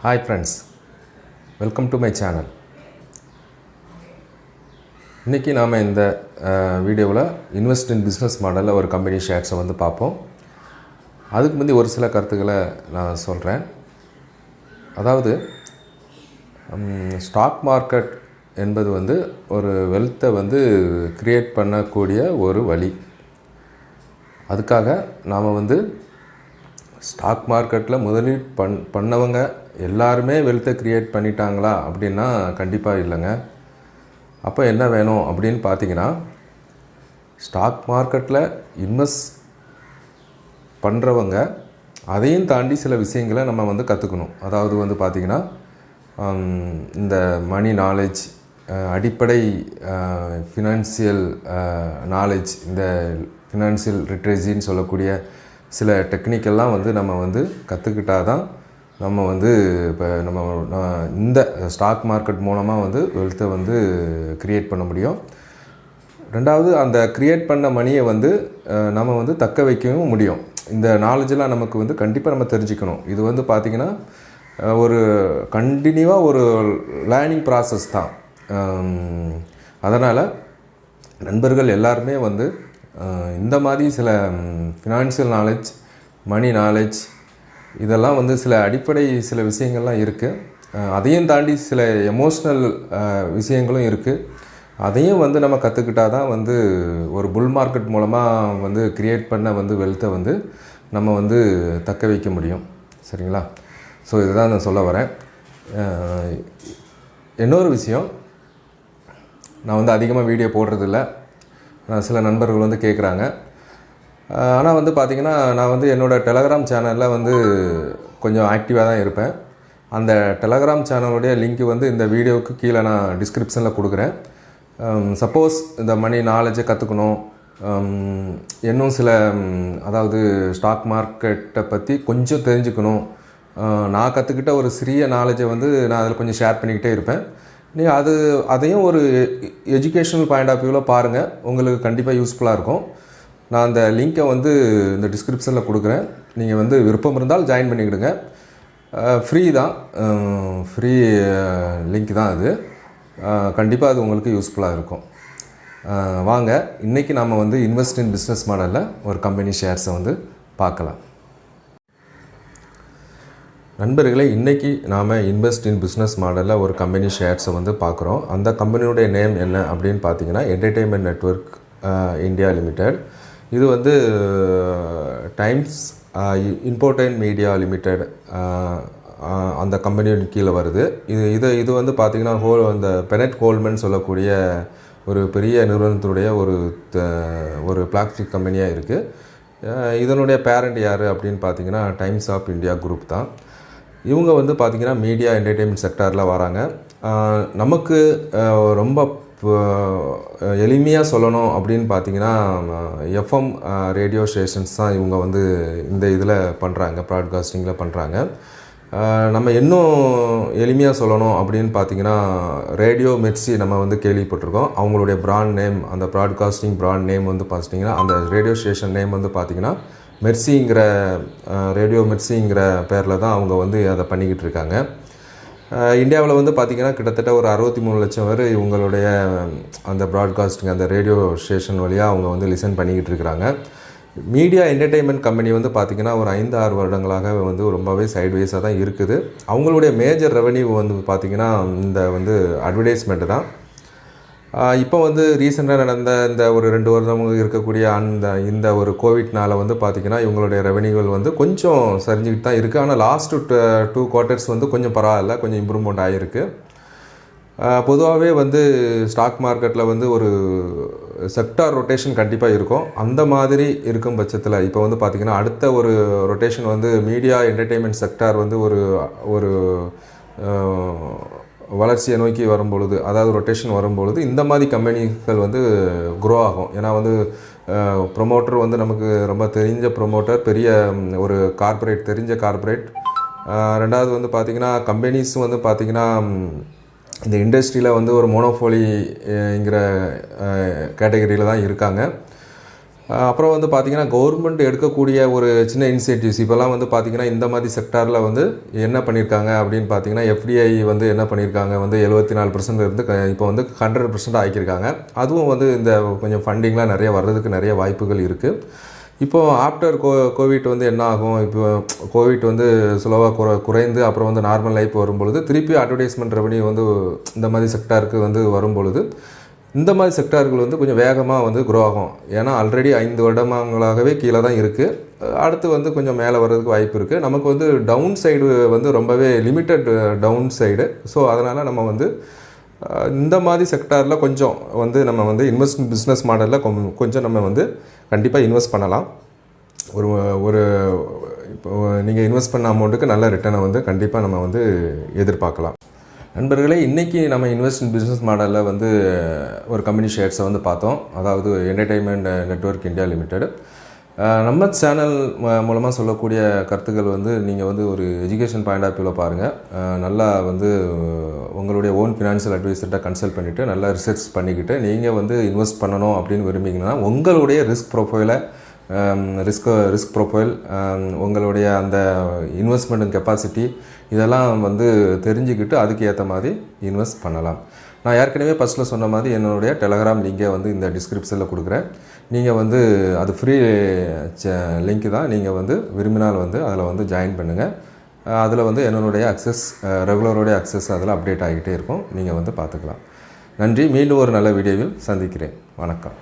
Hi friends, welcome to my channel. இன்றைக்கி நாம் இந்த வீடியோவில் இன்வெஸ்ட் இன் பிஸ்னஸ் மாடலில் ஒரு கம்பெனி ஷேர்ஸை வந்து பார்ப்போம். அதுக்கு முந்தி ஒரு சில கருத்துக்களை நான் சொல்கிறேன். அதாவது ஸ்டாக் மார்க்கெட் என்பது வந்து ஒரு வெல்த்தை வந்து க்ரியேட் பண்ணக்கூடிய ஒரு வழி. அதுக்காக நாம் வந்து ஸ்டாக் மார்க்கெட்டில் முதலீடு பண்ணவங்க எல்லாருமே வெல்த்தை க்ரியேட் பண்ணிட்டாங்களா அப்படின்னா கண்டிப்பாக இல்லைங்க. அப்போ என்ன வேணும் அப்படின்னு பார்த்தீங்கன்னா, ஸ்டாக் மார்க்கெட்டில் இன்வெஸ்ட் பண்ணுறவங்க அதையும் தாண்டி சில விஷயங்களை நம்ம வந்து கற்றுக்கணும். அதாவது வந்து பார்த்திங்கன்னா, இந்த மணி நாலேஜ், அடிப்படை ஃபினான்சியல் நாலேஜ், இந்த ஃபினான்சியல் லிட்ரேசின்னு சொல்லக்கூடிய சில டெக்னிக்கெல்லாம் வந்து நம்ம வந்து கற்றுக்கிட்டால் தான் நம்ம வந்து இப்போ இந்த ஸ்டாக் மார்க்கெட் மூலமாக வந்து வெல்த்தை வந்து க்ரியேட் பண்ண முடியும். ரெண்டாவது, அந்த க்ரியேட் பண்ண மணியை வந்து நம்ம வந்து தக்க வைக்கவும் முடியும். இந்த நாலேஜெலாம் நமக்கு வந்து கண்டிப்பாக நம்ம தெரிஞ்சுக்கணும். இது வந்து பார்த்திங்கன்னா ஒரு கண்டினியூவாக ஒரு லேர்னிங் ப்ராசஸ் தான். அதனால் நண்பர்கள் எல்லாருமே வந்து இந்த மாதிரி சில ஃபினான்ஷியல் நாலேஜ், மணி நாலேஜ், இதெல்லாம் வந்து சில அடிப்படை சில விஷயங்கள்லாம் இருக்குது. அதையும் தாண்டி சில எமோஷ்னல் விஷயங்களும் இருக்குது. அதையும் வந்து நம்ம கற்றுக்கிட்டால் தான் வந்து ஒரு புல் மார்க்கெட் மூலமாக வந்து க்ரியேட் பண்ண வந்து வெல்த்தை வந்து நம்ம வந்து தக்க வைக்க முடியும். சரிங்களா? ஸோ இதுதான் நான் சொல்ல வரேன். இன்னொரு விஷயம், நான் வந்து அதிகமாக வீடியோ போடுறதில்ல. சில நண்பர்கள் வந்து கேட்குறாங்க. ஆனால் வந்து பார்த்திங்கன்னா, நான் வந்து என்னோடய டெலகிராம் சேனலில் வந்து கொஞ்சம் ஆக்டிவாக தான் இருப்பேன். அந்த டெலகிராம் சேனலுடைய லிங்க்கு வந்து இந்த வீடியோவுக்கு கீழே நான் டிஸ்கிரிப்ஷனில் கொடுக்குறேன். சப்போஸ் இந்த மணி நாலேஜை கற்றுக்கணும், இன்னும் சில அதாவது ஸ்டாக் மார்க்கெட்டை பற்றி கொஞ்சம் தெரிஞ்சுக்கணும், நான் கற்றுக்கிட்ட ஒரு சிறிய நாலேஜை வந்து நான் அதில் கொஞ்சம் ஷேர் பண்ணிக்கிட்டே இருப்பேன். நீங்கள் அதையும் ஒரு எஜுகேஷ்னல் பாயிண்ட் ஆஃப் வியூவில் பாருங்கள், உங்களுக்கு கண்டிப்பாக யூஸ்ஃபுல்லாக இருக்கும். நான் அந்த லிங்க்கை வந்து இந்த டிஸ்கிரிப்ஷனில் கொடுக்குறேன். நீங்கள் வந்து விருப்பம் இருந்தால் ஜாயின் பண்ணிக்கிடுங்க. ஃப்ரீ தான், ஃப்ரீ லிங்க் தான் அது. கண்டிப்பாக அது உங்களுக்கு யூஸ்ஃபுல்லாக இருக்கும். வாங்க, இன்றைக்கி நாம் வந்து இன்வெஸ்ட் இன் பிஸ்னஸ் மாடலில் ஒரு கம்பெனி ஷேர்ஸை வந்து பார்க்கலாம். நண்பர்களே, இன்றைக்கி நாம் இன்வெஸ்ட் இன் பிஸ்னஸ் மாடலில் ஒரு கம்பெனி ஷேர்ஸை வந்து பார்க்குறோம். அந்த கம்பெனியுடைய நேம் என்ன அப்படின்னு பார்த்தீங்கன்னா, என்டர்டெயின்மெண்ட் நெட்வொர்க் இந்தியா லிமிடெட். இது வந்து டைம்ஸ் இம்போர்ட் மீடியா லிமிடெட் அந்த கம்பெனியோட கீழே வருது. இது வந்து பார்த்திங்கன்னா அந்த பெனட் கோல்மன் சொல்லக்கூடிய ஒரு பெரிய நிறுவனத்துடைய ஒரு பிளாஸ்டிக் கம்பெனியாக இருக்குது. இதனுடைய பேரண்ட் யார் அப்படின்னு பார்த்தீங்கன்னா, டைம்ஸ் ஆஃப் இந்தியா குரூப் தான். இவங்க வந்து பார்த்திங்கன்னா மீடியா என்டர்டெயின்மெண்ட் செக்டாரில் வராங்க. நமக்கு ரொம்ப எளிமையாக சொல்லணும் அப்படின்னு பார்த்தீங்கன்னா, எஃப்எம் ரேடியோ ஸ்டேஷன்ஸ் தான் இவங்க வந்து இந்த இதில் பண்ணுறாங்க, ப்ராட்காஸ்டிங்கில் பண்ணுறாங்க. நம்ம இன்னும் எளிமையாக சொல்லணும் அப்படின்னு பார்த்தீங்கன்னா, ரேடியோ மெர்சி நம்ம வந்து கேள்விப்பட்டிருக்கோம். அவங்களுடைய பிராண்ட் நேம், அந்த ப்ராட்காஸ்டிங் பிராண்ட் நேம் வந்து பார்த்திங்கன்னா, அந்த ரேடியோ ஸ்டேஷன் நேம் வந்து பார்த்திங்கன்னா மெர்சிங்கிற ரேடியோ மெர்சிங்கிற பேரில் தான் அவங்க வந்து அதை பண்ணிக்கிட்டு இருக்காங்க. இந்தியாவில் வந்து பார்த்திங்கன்னா கிட்டத்தட்ட ஒரு 63 லட்சம் பேர் இவங்களுடைய அந்த ப்ராட்காஸ்டிங் அந்த ரேடியோ ஸ்டேஷன் வழியாக அவங்க வந்து லிசன் பண்ணிக்கிட்டு இருக்கிறாங்க. மீடியா என்டர்டெயின்மெண்ட் கம்பெனி வந்து பார்த்திங்கன்னா ஒரு 5-6 வருடங்களாக வந்து ரொம்பவே சைட்வேஸாக தான் இருக்குது. அவங்களுடைய மேஜர் ரெவென்யூ வந்து பார்த்திங்கன்னா இந்த வந்து அட்வர்டைஸ்மெண்ட்டு தான். இப்போ வந்து ரீசெண்டாக நடந்த இந்த ஒரு 2 வருடம் இருக்கக்கூடிய இந்த ஒரு கோவிட்னால் வந்து பார்த்திங்கன்னா இவங்களுடைய ரெவென்யூகள் வந்து கொஞ்சம் சரிஞ்சுக்கிட்டு தான் இருக்குது. ஆனால் லாஸ்ட்டு 2 குவார்ட்டர்ஸ் வந்து கொஞ்சம் பரவாயில்ல, கொஞ்சம் இம்ப்ரூவ்மெண்ட் ஆகிருக்கு. பொதுவாகவே வந்து ஸ்டாக் மார்க்கெட்டில் வந்து ஒரு செக்டார் ரொட்டேஷன் கண்டிப்பாக இருக்கும். அந்த மாதிரி இருக்கும் பட்சத்தில் இப்போ வந்து பார்த்திங்கன்னா அடுத்த ஒரு ரொட்டேஷன் வந்து மீடியா என்டர்டெயின்மெண்ட் செக்டார் வந்து ஒரு வளர்ச்சியை நோக்கி வரும்பொழுது, அதாவது ரொட்டேஷன் வரும்பொழுது இந்த மாதிரி கம்பெனிகள் வந்து க்ரோ ஆகும். ஏன்னா வந்து ப்ரொமோட்டர் வந்து நமக்கு ரொம்ப தெரிஞ்ச ப்ரொமோட்டர், பெரிய ஒரு கார்ப்பரேட், தெரிஞ்ச கார்ப்பரேட். ரெண்டாவது வந்து பார்த்திங்கன்னா கம்பெனிஸ் வந்து பார்த்திங்கன்னா இந்த இண்டஸ்ட்ரியில் வந்து ஒரு மோனோஃபோலிங்கிற கேட்டகரியில் தான் இருக்காங்க. அப்புறம் வந்து பார்த்திங்கன்னா கவர்மெண்ட் எடுக்கக்கூடிய ஒரு சின்ன இனிஷியேட்டிவ்ஸ் இப்போல்லாம் வந்து பார்த்திங்கன்னா இந்த மாதிரி செக்டாரில் வந்து என்ன பண்ணியிருக்காங்க அப்படின்னு பார்த்திங்கன்னா எஃப்டிஐ வந்து என்ன பண்ணியிருக்காங்க வந்து 74% இருந்து இப்போ வந்து 100% ஆக்கியிருக்காங்க. அதுவும் வந்து இந்த கொஞ்சம் ஃபண்டிங்லாம் நிறைய வர்றதுக்கு நிறைய வாய்ப்புகள் இருக்குது. இப்போது ஆஃப்டர் கோவிட் வந்து என்ன ஆகும், இப்போ கோவிட் வந்து ஸ்லோவாக குறைந்து அப்புறம் வந்து நார்மல் லைஃப் வரும்பொழுது திருப்பி அட்வர்டைஸ்மெண்ட் ரெவன்யூ வந்து இந்த மாதிரி செக்டாருக்கு வந்து வரும்பொழுது இந்த மாதிரி செக்டார்கள் வந்து கொஞ்சம் வேகமாக வந்து க்ரோ ஆகும். ஏன்னா ஆல்ரெடி 5 வருடங்களாகவே கீழே தான் இருக்குது. அடுத்து வந்து கொஞ்சம் மேலே வர்றதுக்கு வாய்ப்பு இருக்குது. நமக்கு வந்து டவுன் சைடு வந்து ரொம்பவே லிமிட்டட் டவுன் சைடு. ஸோ அதனால் நம்ம வந்து இந்த மாதிரி செக்டாரில் கொஞ்சம் வந்து நம்ம வந்து பிஸ்னஸ் மாடலில் கொஞ்சம் நம்ம வந்து கண்டிப்பாக இன்வெஸ்ட் பண்ணலாம். ஒரு இப்போ நீங்கள் இன்வெஸ்ட் பண்ண அமௌண்ட்டுக்கு நல்ல ரிட்டர்னை வந்து கண்டிப்பாக நம்ம வந்து எதிர்பார்க்கலாம். நண்பர்களே, இன்றைக்கி நம்ம பிஸ்னஸ் மாடலில் வந்து ஒரு கம்பெனி ஷேர்ஸை வந்து பார்த்தோம். அதாவது என்டர்டெயின்மெண்ட் நெட்வொர்க் இந்தியா லிமிடெட். நம்ம சேனல் மூலமாக சொல்லக்கூடிய கருத்துக்கள் வந்து நீங்கள் வந்து ஒரு எஜுகேஷன் பாயிண்ட் ஆஃப் வியூவில் பாருங்கள். நல்லா வந்து உங்களுடைய ஓன் ஃபினான்ஷியல் அட்வைசர்கிட்ட கன்சல்ட் பண்ணிவிட்டு நல்லா ரிசர்ச் பண்ணிக்கிட்டு நீங்கள் வந்து இன்வெஸ்ட் பண்ணணும் அப்படின்னு விரும்பிங்கன்னா உங்களுடைய ரிஸ்க் ப்ரொஃபைல் உங்களுடைய அந்த இன்வெஸ்ட்மெண்ட் கெப்பாசிட்டி இதெல்லாம் வந்து தெரிஞ்சுக்கிட்டு அதுக்கு ஏற்ற மாதிரி இன்வெஸ்ட் பண்ணலாம். நான் ஏற்கனவே ஃபஸ்ட்டில் சொன்ன மாதிரி என்னுடைய டெலகிராம் லிங்கை வந்து இந்த டிஸ்கிரிப்ஷனில் கொடுக்குறேன். நீங்கள் வந்து அது ஃப்ரீ லிங்க்கு தான். நீங்கள் வந்து விரும்பினால் வந்து அதில் வந்து ஜாயின் பண்ணுங்கள். அதில் வந்து என்னுடைய ரெகுலருடைய அக்சஸ் அதில் அப்டேட் ஆகிட்டே இருக்கும். நீங்கள் வந்து பார்த்துக்கலாம். நன்றி. மீண்டும் ஒரு நல்ல வீடியோவில் சந்திக்கிறேன். வணக்கம்.